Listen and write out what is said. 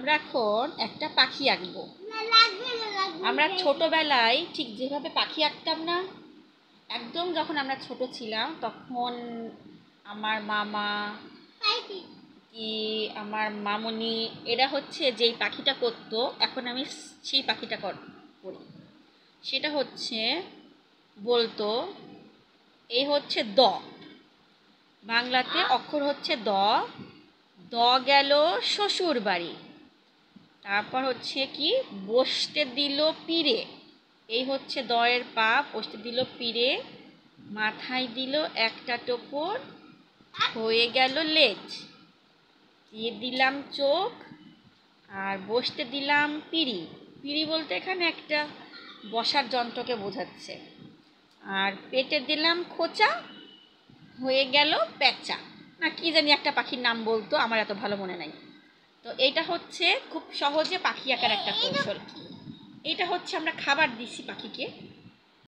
আমরা এখন একটা পাখি আঁকবো। আমরা ছোটবেলায় ঠিক যেভাবে পাখি আঁকতাম না, একদম যখন আমরা ছোট ছিলাম তখন আমার মামা কি আমার মামুনি এরা হচ্ছে যেই পাখিটা করতো, এখন আমি সেই পাখিটা করি। সেটা হচ্ছে বলতো এই হচ্ছে দ, বাংলাতে অক্ষর হচ্ছে দ। দ গেল শ্বশুর বাড়ি। তারপর হচ্ছে কি বসতে দিল পীরে, এই হচ্ছে দয়ের পা, বসতে দিল পীরে, মাথায় দিল একটা টোপর, হয়ে গেল লেজ, দিয়ে দিলাম চোখ, আর বসতে দিলাম পিঁড়ি। পিঁড়ি বলতে এখানে একটা বসার যন্ত্রকে বোঝাচ্ছে। আর পেটে দিলাম খোঁচা, হয়ে গেল প্যাঁচা। না কি জানি একটা পাখির নাম বলতো, আমার এত ভালো মনে নাই। তো এইটা হচ্ছে খুব সহজে পাখি আঁকার একটা কৌশল। এইটা হচ্ছে আমরা খাবার দিছি পাখিকে,